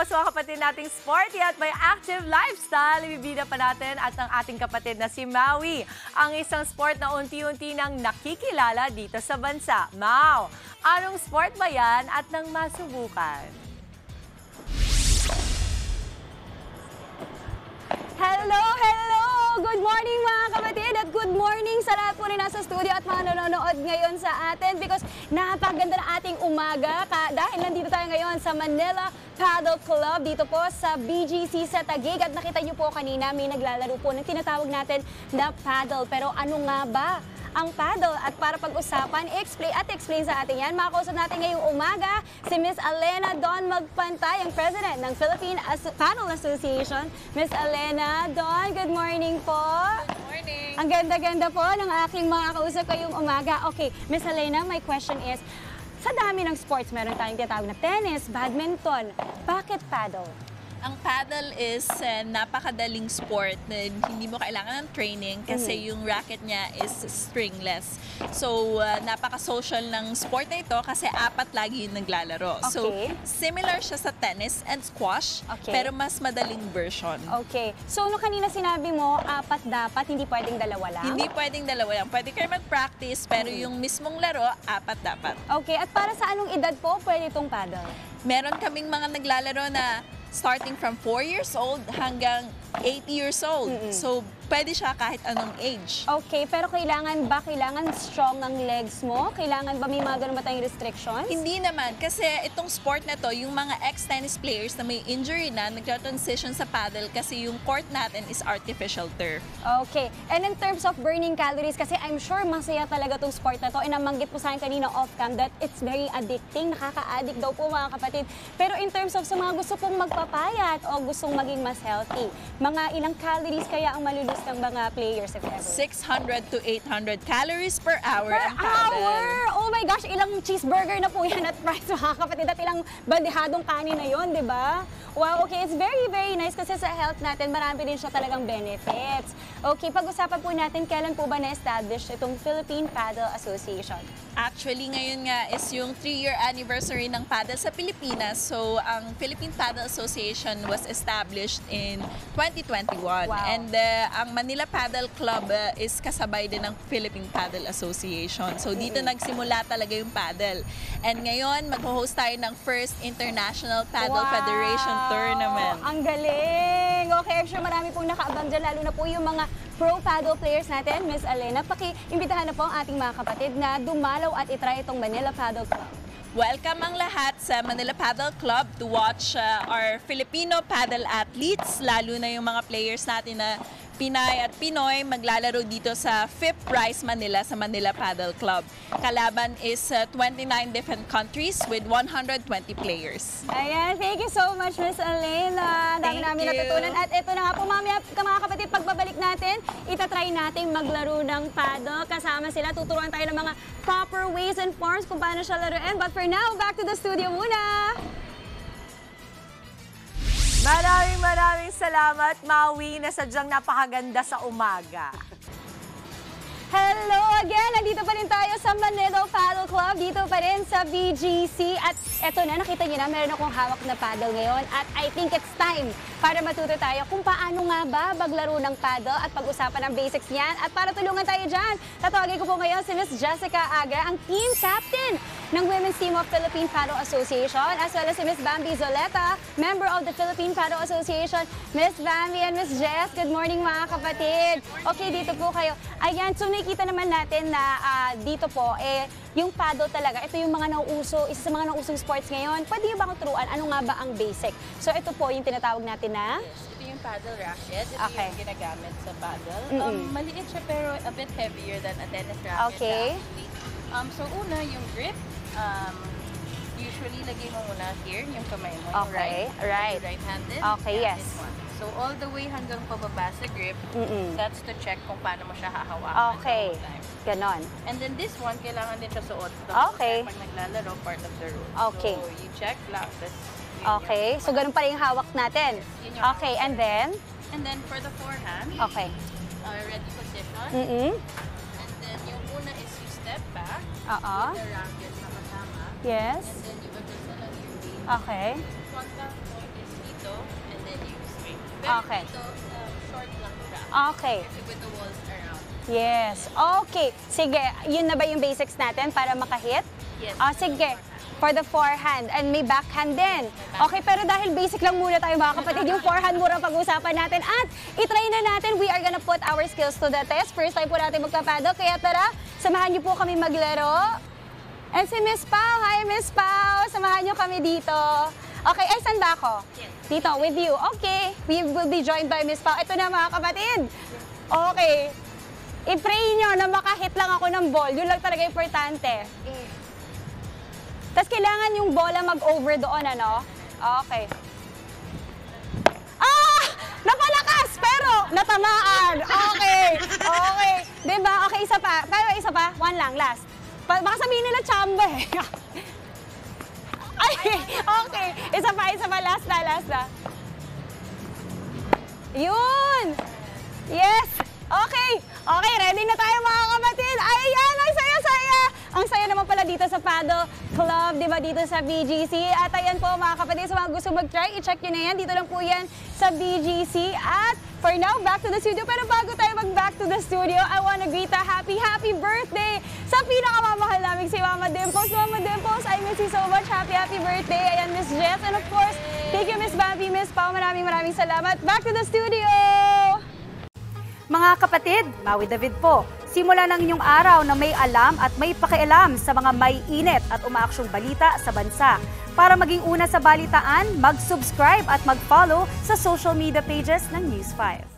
Tapos mga kapatid nating sporty at may active lifestyle, ibibida pa natin at ang ating kapatid na si Maui, ang isang sport na unti-unti nang nakikilala dito sa bansa. Mau, anong sport ba yan at nang masubukan? Hello, hello! Good morning mga kapatid at good morning sa lahat po rin nasa studio at mga nanonood ngayon sa atin because napakaganda na ating umaga dahil nandito tayo ngayon sa Manila Paddle Club dito po sa BGC sa Taguig at nakita niyo po kanina may naglalaro po ng tinatawag natin na paddle. Pero ano nga ba ang paddle? At para pag-usapan, explain sa atin yan, makausap natin ngayong umaga si Miss Alena Don Magpantay, ang President ng Philippine Paddle Association. Miss Alena Don, good morning po. Good morning. Ang ganda-ganda po ng aking mga kausap kayong umaga. Okay, Miss Alena, my question is, sa dami ng sports, meron tayong tinatawag na tennis, badminton, bakit paddle? Ang paddle is napakadaling sport na hindi mo kailangan ng training kasi yung racket niya is stringless. So, napaka-social ng sport na ito kasi apat lagi yung naglalaro. Okay. So, similar siya sa tennis and squash, pero mas madaling version. Okay. So, nung kanina sinabi mo, apat dapat, hindi pwedeng dalawa lang? Hindi pwedeng dalawa lang. Pwede kayo mag-practice, pero yung mismong laro, apat dapat. Okay. At para sa anong edad po pwede itong paddle? Meron kaming mga naglalaro na starting from 4 years old hanggang 80 years old. So, pwede siya kahit anong age. Okay, pero kailangan strong ng legs mo? Kailangan ba may mga ganun ba tayong restrictions? Hindi naman. Kasi itong sport na to, yung mga ex-tennis players na may injury na, nagtra-transition sa paddle kasi yung court natin is artificial turf. Okay. And in terms of burning calories, kasi I'm sure masaya talaga itong sport na to. And namanggit po sa akin kanina off-cam that it's very addicting. Nakaka-addict daw po mga kapatid. Pero in terms of sa mga gusto pong magpapayat o gustong maging mas healthy, mga ilang calories kaya ang malulus ng mga players if ever? 600 to 800 calories per hour ang Per paddle. hour! Oh my gosh, ilang cheeseburger na po yan at fries mga kapatid at ilang bandihadong kanin na yon, di ba? Wow, okay, it's very, very nice kasi sa health natin marami din siya talagang benefits. Okay, pag-usapan po natin kailan po ba na-establish itong Philippine Paddle Association? Actually, ngayon nga is yung 3-year anniversary ng paddle sa Pilipinas. So, ang Philippine Paddle Association was established in 2021. Wow. And ang Manila Paddle Club is kasabay din ng Philippine Paddle Association. So, dito nagsimula talaga yung paddle. And ngayon, mag-host tayo ng first International Paddle Federation Tournament. Ang galing! Okay, I'm sure marami pong nakaabang dyan, lalo na po yung mga pro paddle players natin. Miss Alena, paki-imbitahan na po ang ating mga kapatid na dumalaw at itry itong Manila Paddle Club. Welcome ang lahat sa Manila Paddle Club to watch our Filipino paddle athletes, lalo na yung mga players natin na Pinay at Pinoy maglalaro dito sa FIP Prize Manila sa Manila Paddle Club. Kalaban is 29 different countries with 120 players. Ayan, thank you so much, Miss Alena. Dami namin natutunan. At ito na nga po, mamaya mga kapatid, pagbabalik natin, itatry natin maglaro ng paddle. Kasama sila, tuturuan tayo ng mga proper ways and forms kung paano siya laruin. But for now, back to the studio muna. Maraming salamat, Maui, na sadyang napakaganda sa umaga. Hello again! Nandito pa rin tayo sa Manila Paddle Club, dito pa rin sa BGC. At eto na, nakita niyo na, meron akong hawak na paddle ngayon. At I think it's time para matuto tayo kung paano nga ba maglaro ng paddle at pag-usapan ang basics niyan. At para tulungan tayo dyan, tatawagin ko po ngayon si Miss Jessica Agra, ang team captain ng Women's Team of Philippine Paddle Association, as well as si Miss Bambi Zoleta, member of the Philippine Paddle Association. Miss Bambi and Miss Jess, good morning mga kapatid. Okay, dito po kayo. Ayan, so nakikita naman natin na dito po, yung paddle talaga, ito yung mga nauuso, isa sa mga nauusong sports ngayon. Pwede yung bang turuan, ano nga ba ang basic? So ito po yung tinatawag natin na? Yes, ito yung paddle racket. Ito Okay. yung ginagamit sa paddle. Maliit siya pero a bit heavier than a tennis racket. Okay. Actually. So una, yung grip. Usually, lagay mo muna here, yung kamay mo. Okay, yung right. right-handed. Okay, and yes. This one. So all the way hanggang pababa sa grip, that's to check kung paano mo siya hahawakan. Okay, the whole time. ganon. And then this one, kailangan din siya suot. Okay. Pag naglalaro, part of the rule. Okay. So you check lang. Okay, so ganun pala yung hawak natin. Yun yung Okay, and then? And then for the forehand, Okay. ready position. And then yung una is you step back. With the racket na kasama. Yes. And then you adjust na lang yung weight. Okay. Contact point is dito, and then you straight. Pero Okay. dito, short lang siya. Okay. With the walls around. Yes. Okay. Sige, yun na ba yung basics natin para makahit? Yes. Sige. For the forehand. And may backhand din. Okay, pero dahil basic lang muna tayo mga kapatid, yung forehand muna pag-usapan natin. At itry na natin, we are gonna put our skills to the test. First time po natin magpapaddle, kaya tara, samahan niyo po kami maglaro. And si Miss Pao, hi Miss Pao, samahan niyo kami dito. Okay, ay saan ba ako? Yes. Dito, with you. Okay, we will be joined by Miss Pao. Ito na mga kapatid. Okay, i-pray nyo na makahit lang ako ng ball. Yun lang talaga importante. Tapos kailangan yung bola mag-over doon, ano? Okay. Ah! Napalakas! Pero natamaan! Okay! Okay. Diba? Okay, isa pa. Kaya isa pa? One lang, last. Baka sabihin nila chamba eh. Ay! Okay. Isa pa. Last na. Yun! Yes! Okay! Okay, ready na tayo mga kapatid! Ayan! Ang saya-saya! Ang saya naman pala dito sa Paddle Club, di ba, dito sa BGC. At ayan po mga kapatid, sa mga gusto mag-try, i-check nyo na yan. Dito lang po yan sa BGC. At for now, back to the studio. Pero bago tayo mag-back to the studio, I wanna greet a happy birthday sa pinakamamahal namin si Mama Dimples. Mama Dimples, I miss you so much. Happy birthday. Ayan, Miss Jess. And of course, thank you, Miss Bobby, Miss Pao. Maraming salamat. Back to the studio! Mga kapatid, Maui David po. Simula ng inyong araw na may alam at may pakialam sa mga may init at umaaksyong balita sa bansa. Para maging una sa balitaan, mag-subscribe at mag-follow sa social media pages ng News 5.